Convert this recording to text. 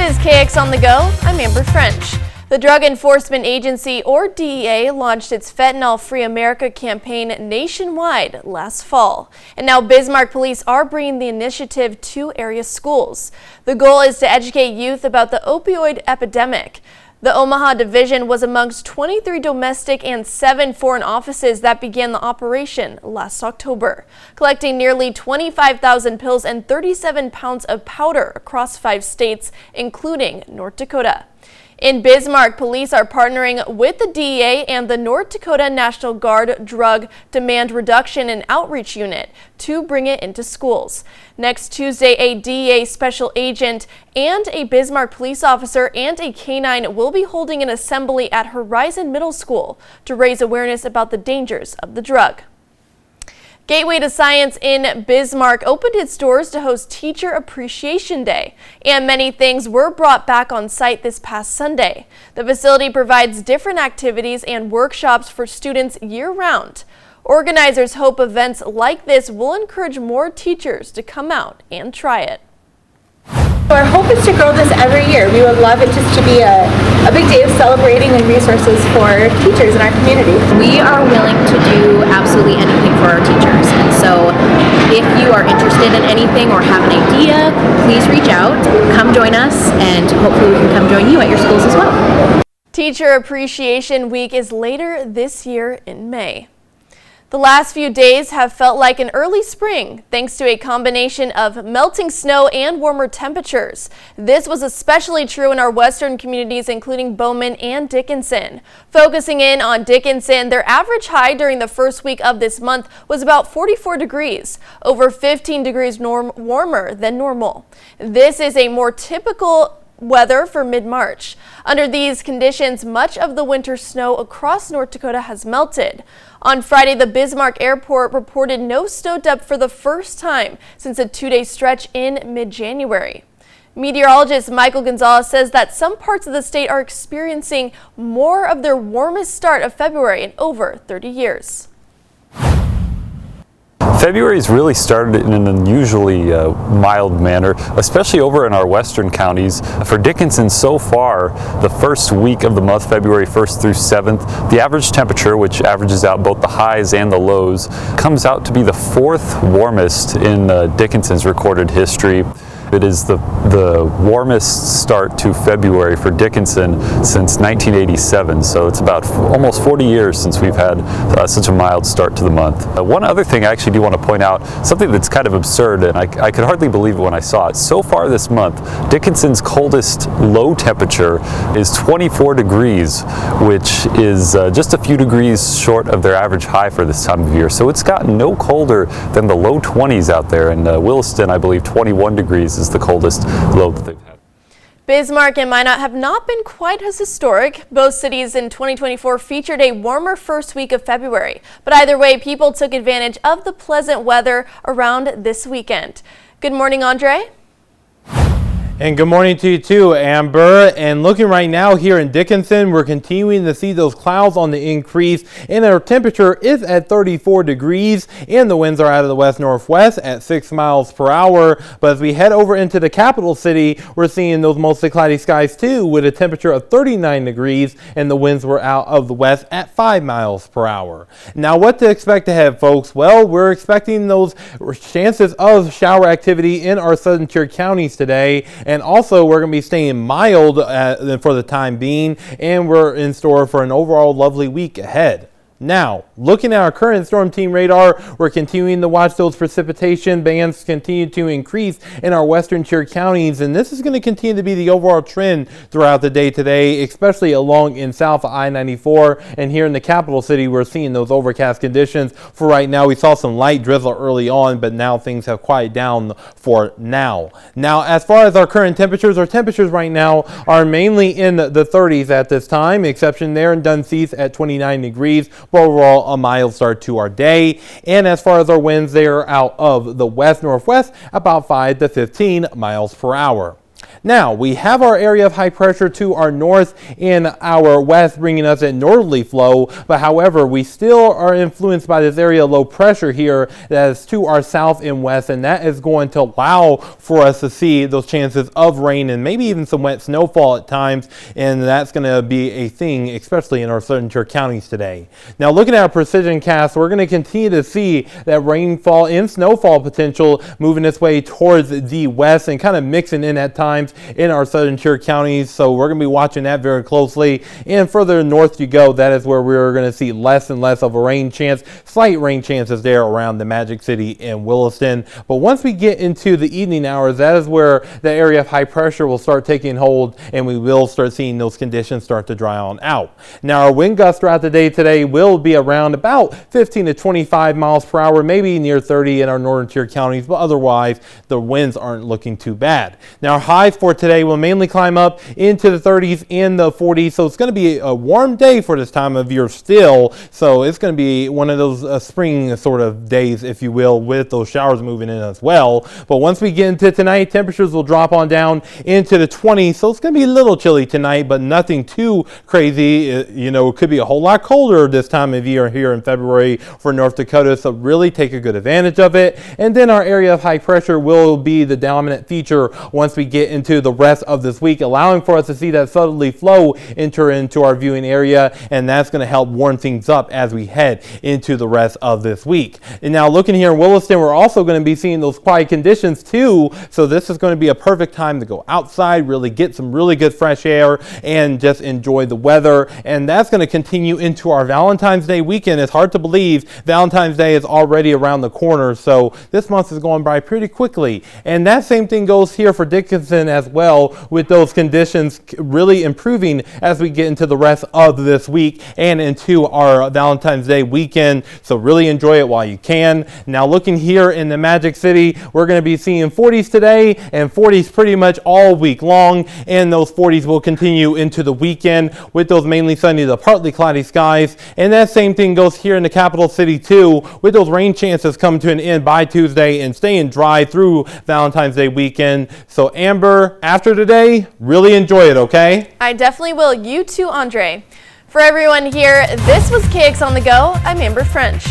is KX on the Go. I'm Amber French. The Drug Enforcement Agency, or DEA, launched its Fentanyl Free America campaign nationwide last fall. And now Bismarck police are bringing the initiative to area schools. The goal is to educate youth about the opioid epidemic. The Omaha division was amongst 23 domestic and 7 foreign offices that began the operation last October, collecting nearly 25,000 pills and 37 pounds of powder across 5 states, including North Dakota. In Bismarck, police are partnering with the DEA and the North Dakota National Guard Drug Demand Reduction and Outreach Unit to bring it into schools. Next Tuesday, a DEA special agent and a Bismarck police officer and a canine will be holding an assembly at Horizon Middle School to raise awareness about the dangers of the drug. Gateway to Science in Bismarck opened its doors to host Teacher Appreciation Day, and many things were brought back on site this past Sunday. The facility provides different activities and workshops for students year-round. Organizers hope events like this will encourage more teachers to come out and try it. Our hope is to grow this every year. We would love it just to be a big day of celebrating and resources for teachers in our community. We are willing to do absolutely anything for our teachers. And so if you are interested in anything or have an idea, please reach out, come join us, and hopefully we can come join you at your schools as well. Teacher Appreciation Week is later this year in May. The last few days have felt like an early spring, thanks to a combination of melting snow and warmer temperatures. This was especially true in our western communities, including Bowman and Dickinson. Focusing in on Dickinson, their average high during the first week of this month was about 44 degrees, over 15 degrees warmer than normal. This is a more typical weather for mid-March. Under these conditions, much of the winter snow across North Dakota has melted. On Friday, the Bismarck Airport reported no snow depth for the first time since a 2-day stretch in mid-January. Meteorologist Michael Gonzalez says that some parts of the state are experiencing more of their warmest start of February in over 30 years. February has really started in an unusually mild manner, especially over in our western counties. For Dickinson, so far, the first week of the month, February 1st through 7th, the average temperature, which averages out both the highs and the lows, comes out to be the 4th warmest in Dickinson's recorded history. It is the warmest start to February for Dickinson since 1987, so it's about almost 40 years since we've had such a mild start to the month. One other thing I actually do want to point out, something that's kind of absurd, and I could hardly believe it when I saw it. So far this month, Dickinson's coldest low temperature is 24 degrees, which is just a few degrees short of their average high for this time of year. So it's gotten no colder than the low 20s out there. In Williston, I believe 21 degrees is the coldest low that they've had. Bismarck and Minot have not been quite as historic. Both cities in 2024 featured a warmer first week of February. But either way, people took advantage of the pleasant weather around this weekend. Good morning, Andre. And good morning to you too, Amber. And looking right now here in Dickinson, we're continuing to see those clouds on the increase, and our temperature is at 34 degrees, and the winds are out of the west-northwest at 6 miles per hour. But as we head over into the capital city, we're seeing those mostly cloudy skies too, with a temperature of 39 degrees, and the winds were out of the west at 5 miles per hour. Now, what to expect ahead, folks? Well, we're expecting those chances of shower activity in our southern tier counties today. And also, we're going to be staying mild for the time being, and we're in store for an overall lovely week ahead. Now, looking at our current storm team radar, we're continuing to watch those precipitation bands continue to increase in our western tier counties, and this is going to continue to be the overall trend throughout the day today, especially along in south of I-94, and here in the capital city, we're seeing those overcast conditions. For right now, we saw some light drizzle early on, but now things have quieted down for now. Now, as far as our current temperatures, our temperatures right now are mainly in the 30s at this time, exception there in Dunseith at 29 degrees. But overall, a mild start to our day. And as far as our winds, they are out of the west-northwest, about 5 to 15 miles per hour. Now, we have our area of high pressure to our north and our west, bringing us a northerly flow. But however, we still are influenced by this area of low pressure here that is to our south and west, and that is going to allow for us to see those chances of rain and maybe even some wet snowfall at times. And that's going to be a thing, especially in our southern tier counties today. Now, looking at our precision cast, we're going to continue to see that rainfall and snowfall potential moving its way towards the west and kind of mixing in at times in our southern tier counties. So we're going to be watching that very closely. And further north you go, that is where we're going to see less and less of a rain chance, slight rain chances there around the Magic City and Williston. But once we get into the evening hours, that is where the area of high pressure will start taking hold, and we will start seeing those conditions start to dry on out. Now, our wind gusts throughout the day today will be around about 15 to 25 miles per hour, maybe near 30 in our northern tier counties, but otherwise the winds aren't looking too bad. Now, our highs for today will mainly climb up into the 30s and the 40s, so it's going to be a warm day for this time of year still. So it's going to be one of those spring sort of days, if you will, with those showers moving in as well. But once we get into tonight, temperatures will drop on down into the 20s, so it's going to be a little chilly tonight, but nothing too crazy. You know, it could be a whole lot colder this time of year here in February for North Dakota, so really take a good advantage of it. And then our area of high pressure will be the dominant feature once we get into the rest of this week, allowing for us to see that southerly flow enter into our viewing area, and that's going to help warm things up as we head into the rest of this week. And now looking here in Williston, we're also going to be seeing those quiet conditions too, so this is going to be a perfect time to go outside, really get some really good fresh air and just enjoy the weather. And that's going to continue into our Valentine's Day weekend. It's hard to believe Valentine's Day is already around the corner, so this month is going by pretty quickly. And that same thing goes here for Dickinson as well, with those conditions really improving as we get into the rest of this week and into our Valentine's Day weekend. So really enjoy it while you can. Now looking here in the Magic City, we're going to be seeing 40s today and 40s pretty much all week long, and those 40s will continue into the weekend with those mainly sunny to partly cloudy skies. And that same thing goes here in the capital city too, with those rain chances coming to an end by Tuesday and staying dry through Valentine's Day weekend. So Amber, after today, really enjoy it, okay? I definitely will. You too, Andre. For everyone here, this was KX on the Go. I'm Amber French.